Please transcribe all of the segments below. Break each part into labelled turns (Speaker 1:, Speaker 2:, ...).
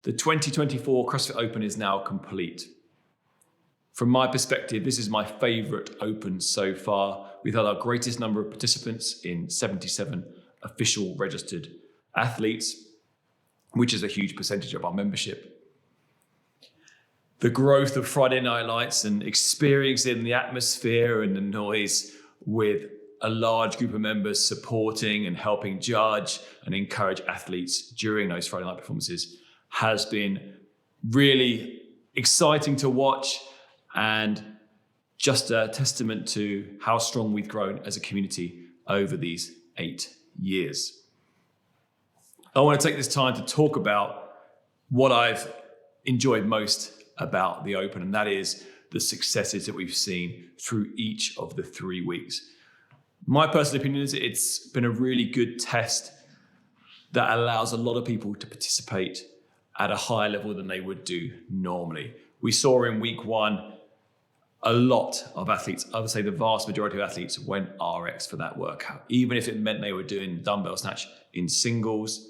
Speaker 1: The 2024 CrossFit Open is now complete. From my perspective, this is my favorite Open so far. We've had our greatest number of participants in 77 official registered athletes, which is a huge percentage of our membership. The growth of Friday Night Lights and experiencing the atmosphere and the noise with a large group of members supporting and helping judge and encourage athletes during those Friday night performances has been really exciting to watch and just a testament to how strong we've grown as a community over these 8 years. I want to take this time to talk about what I've enjoyed most about the Open, and that is the successes that we've seen through each of the 3 weeks. My personal opinion is it's been a really good test that allows a lot of people to participate at a higher level than they would do normally. We saw in week 1 a lot of athletes, I would say the vast majority of athletes went RX for that workout. Even if it meant they were doing dumbbell snatch in singles,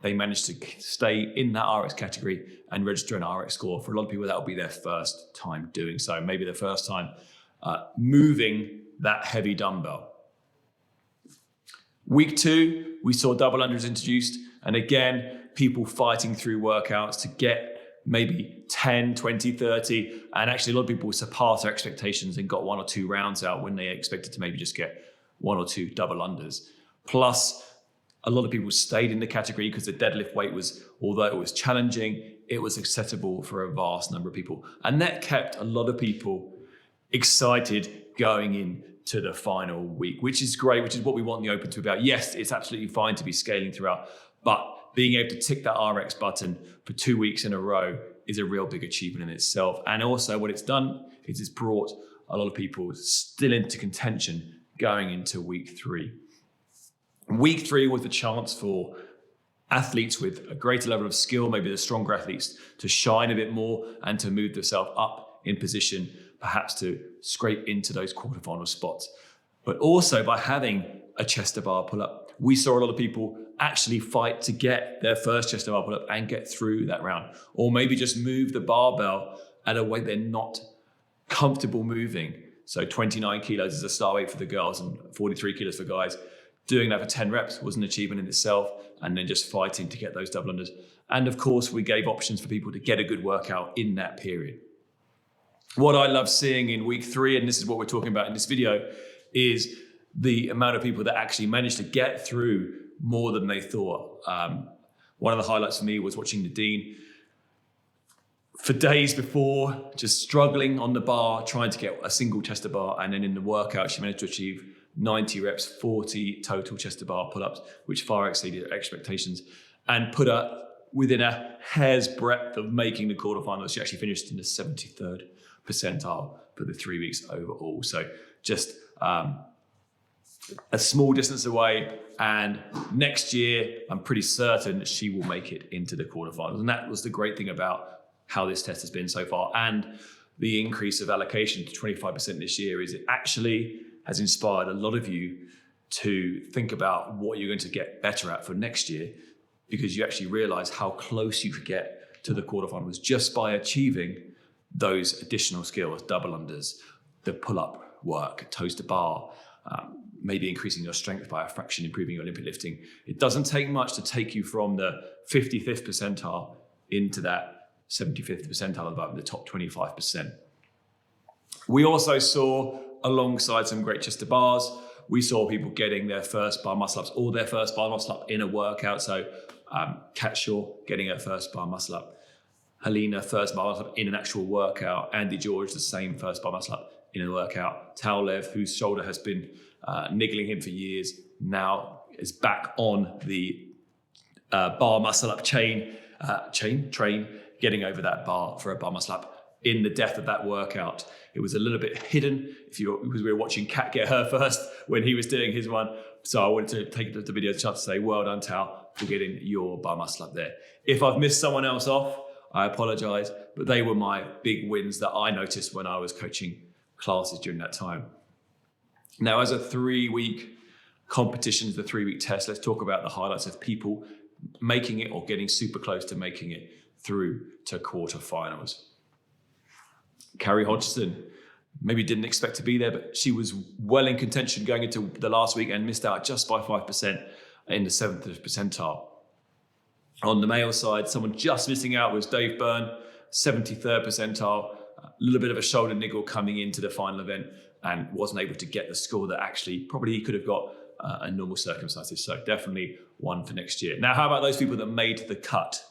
Speaker 1: they managed to stay in that RX category and register an RX score. For a lot of people, that will be their first time doing so. Maybe their first time moving that heavy dumbbell. Week 2, we saw double unders introduced. And again, people fighting through workouts to get maybe 10, 20, 30. And actually a lot of people surpassed their expectations and got 1 or 2 rounds out when they expected to maybe just get 1 or 2 double unders. Plus, a lot of people stayed in the category because the deadlift weight was, although it was challenging, it was acceptable for a vast number of people. And that kept a lot of people excited going into the final week, which is great, which is what we want the Open to be about. Yes, it's absolutely fine to be scaling throughout, but being able to tick that RX button for 2 weeks in a row is a real big achievement in itself. And also what it's done is it's brought a lot of people still into contention going into week 3. Week 3 was the chance for athletes with a greater level of skill, maybe the stronger athletes, to shine a bit more and to move themselves up in position, perhaps to scrape into those quarterfinal spots. But also by having a chest to bar pull-up, we saw a lot of people actually fight to get their first chest to bar pull-up and get through that round. Or maybe just move the barbell at a weight they're not comfortable moving. So 29 kilos is a start weight for the girls and 43 kilos for guys. Doing that for 10 reps was an achievement in itself, and then just fighting to get those double unders. And of course, we gave options for people to get a good workout in that period. What I love seeing in week 3, and this is what we're talking about in this video, is the amount of people that actually managed to get through more than they thought. One of the highlights for me was watching Nadine for days before, just struggling on the bar, trying to get a single chest to bar, and then in the workout, she managed to achieve 90 reps, 40 total chest to bar pull-ups, which far exceeded her expectations, and put her within a hair's breadth of making the quarterfinals. She actually finished in the 73rd percentile for the 3 weeks overall. So just a small distance away, and next year, I'm pretty certain that she will make it into the quarterfinals. And that was the great thing about how this test has been so far. And the increase of allocation to 25% this year is it actually has inspired a lot of you to think about what you're going to get better at for next year, because you actually realize how close you could get to the quarterfinals just by achieving those additional skills, double unders, the pull-up work, toes to bar, maybe increasing your strength by a fraction, improving your Olympic lifting. It doesn't take much to take you from the 55th percentile into that 75th percentile, about the top 25%. We also saw, alongside some great chest to bars, we saw people getting their first bar muscle ups or their first bar muscle up in a workout. So Kat Shaw getting her first bar muscle up, Helena first bar muscle up in an actual workout, Andy George the same first bar muscle up in a workout, Taulev, whose shoulder has been niggling him for years, now is back on the bar muscle up train, getting over that bar for a bar muscle up. In the depth of that workout, it was a little bit hidden because we were watching Kat get her first when he was doing his one. So I wanted to take the video chance to say, well done, Tal, for getting your bar muscle up there. If I've missed someone else off, I apologize, but they were my big wins that I noticed when I was coaching classes during that time. Now, as a 3-week competition, the 3-week test, let's talk about the highlights of people making it or getting super close to making it through to quarterfinals. Carrie Hodgson, maybe didn't expect to be there, but she was well in contention going into the last week and missed out just by 5% in the 7th percentile. On the male side, someone just missing out was Dave Byrne, 73rd percentile, a little bit of a shoulder niggle coming into the final event and wasn't able to get the score that actually probably he could have got in normal circumstances. So definitely one for next year. Now, how about those people that made the cut?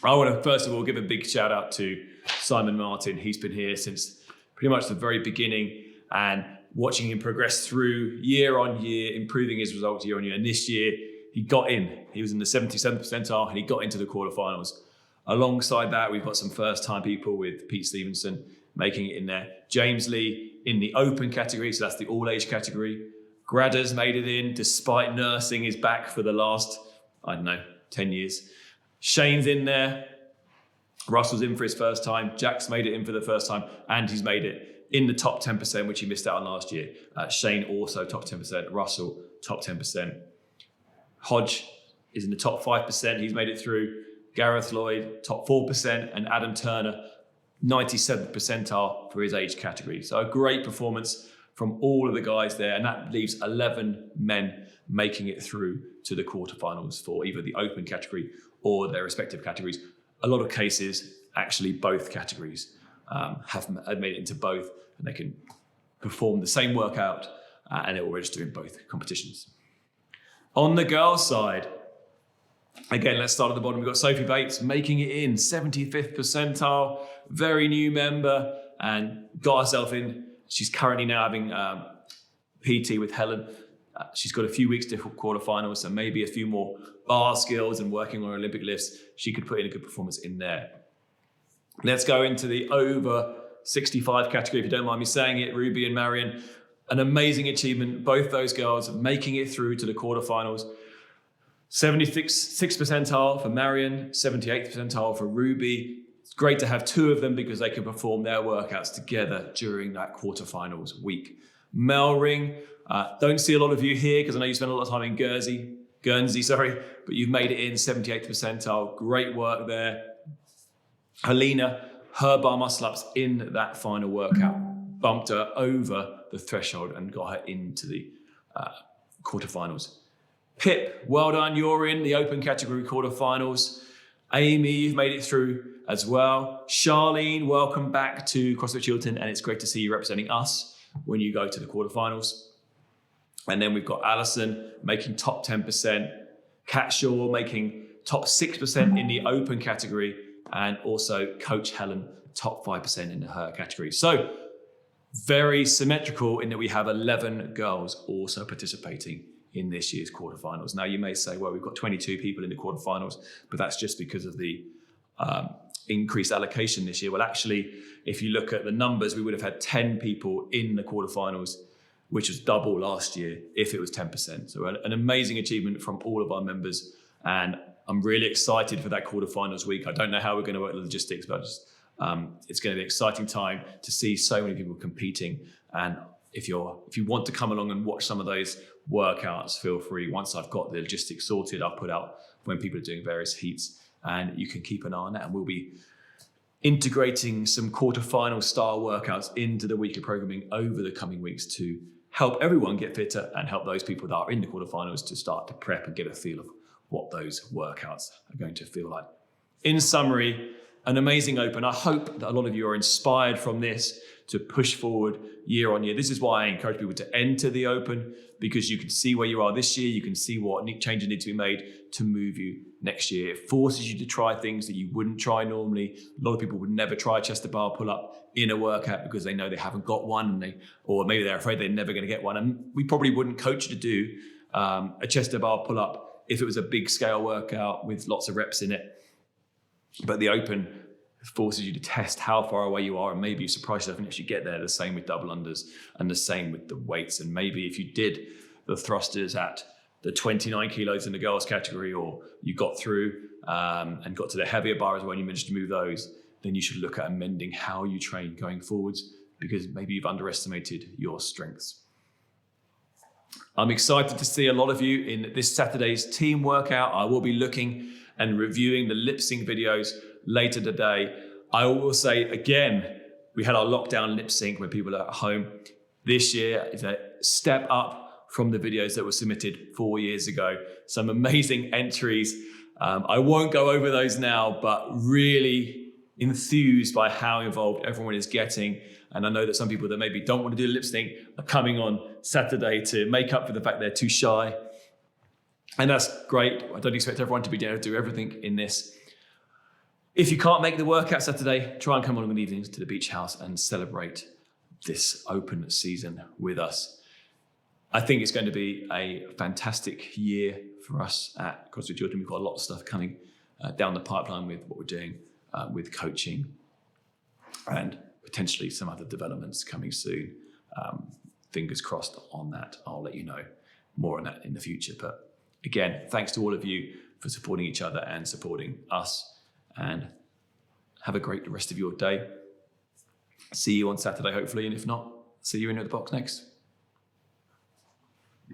Speaker 1: I want to first of all give a big shout out to Simon Martin. He's been here since pretty much the very beginning, and watching him progress through year on year, improving his results year on year. And this year he got in. He was in the 77th percentile and he got into the quarterfinals. Alongside that, we've got some first-time people with Pete Stevenson making it in there. James Lee in the open category, so that's the all-age category. Gradders made it in despite nursing his back for the last, 10 years. Shane's in there. Russell's in for his first time. Jack's made it in for the first time, and he's made it in the top 10%, which he missed out on last year. Shane also top 10%. Russell top 10%. Hodge is in the top 5%. He's made it through. Gareth Lloyd top 4%, and Adam Turner 97th percentile for his age category. So a great performance from all of the guys there, and that leaves 11 men making it through to the quarterfinals for either the open category or their respective categories. A lot of cases, actually both categories have made it into both, and they can perform the same workout and it will register in both competitions. On the girls' side, again, let's start at the bottom. We've got Sophie Bates making it in, 75th percentile, very new member, and got herself in. She's currently now having PT with Helen. She's got a few weeks to quarterfinals, so maybe a few more bar skills and working on Olympic lifts. She could put in a good performance in there. Let's go into the over 65 category, if you don't mind me saying it. Ruby and Marion, an amazing achievement. Both those girls making it through to the quarterfinals. 76th percentile for Marion, 78th percentile for Ruby. It's great to have two of them because they can perform their workouts together during that quarterfinals week. Mel Ring, don't see a lot of you here because I know you spend a lot of time in Guernsey, but you've made it in 78th percentile. Great work there. Helena, her bar muscle ups in that final workout bumped her over the threshold and got her into the quarterfinals. Pip, well done, you're in the open category quarterfinals. Amy, you've made it through as well. Charlene, welcome back to CrossFit Chiltern, and it's great to see you representing us when you go to the quarterfinals. And then we've got Alison making top 10%, Kat Shaw making top 6% in the open category, and also Coach Helen top 5% in her category. So very symmetrical in that we have 11 girls also participating in this year's quarterfinals. Now you may say, well, we've got 22 people in the quarterfinals, but that's just because of the increased allocation this year. Well, actually, if you look at the numbers, we would have had 10 people in the quarterfinals, which was double last year if it was 10%. So an amazing achievement from all of our members. And I'm really excited for that quarterfinals week. I don't know how we're going to work the logistics, but it's going to be an exciting time to see so many people competing. And if you want to come along and watch some of those workouts, feel free. Once I've got the logistics sorted, I'll put out when people are doing various heats, and you can keep an eye on that. And we'll be integrating some quarterfinal style workouts into the weekly programming over the coming weeks to help everyone get fitter and help those people that are in the quarterfinals to start to prep and get a feel of what those workouts are going to feel like. In summary, an amazing Open. I hope that a lot of you are inspired from this to push forward year on year. This is why I encourage people to enter the Open, because you can see where you are this year. You can see what changes need to be made to move you next year. It forces you to try things that you wouldn't try normally. A lot of people would never try a chest to bar pull up in a workout because they know they haven't got one, or maybe they're afraid they're never going to get one. And we probably wouldn't coach you to do a chest to bar pull up if it was a big scale workout with lots of reps in it. But the Open forces you to test how far away you are, and maybe you surprise yourself and actually get there. The same with double unders and the same with the weights. And maybe if you did the thrusters at the 29 kilos in the girls category, or you got through and got to the heavier bar as well and you managed to move those, then you should look at amending how you train going forwards, because maybe you've underestimated your strengths. I'm excited to see a lot of you in this Saturday's team workout. I will be looking and reviewing the lip sync videos later today. I will say again, we had our lockdown lip sync when people are at home. This year is a step up from the videos that were submitted 4 years ago. Some amazing entries. I won't go over those now, but really enthused by how involved everyone is getting. And I know that some people that maybe don't want to do lip sync are coming on Saturday to make up for the fact they're too shy. And that's great. I don't expect everyone to be able to do everything in this. If you can't make the workout Saturday, try and come on in the evenings to the beach house and celebrate this open season with us. I think it's going to be a fantastic year for us at CrossFit Open. We've got a lot of stuff coming down the pipeline with what we're doing with coaching and potentially some other developments coming soon. Fingers crossed on that. I'll let you know more on that in the future. But again, thanks to all of you for supporting each other and supporting us. And have a great rest of your day. See you on Saturday, hopefully. And if not, see you in the box next.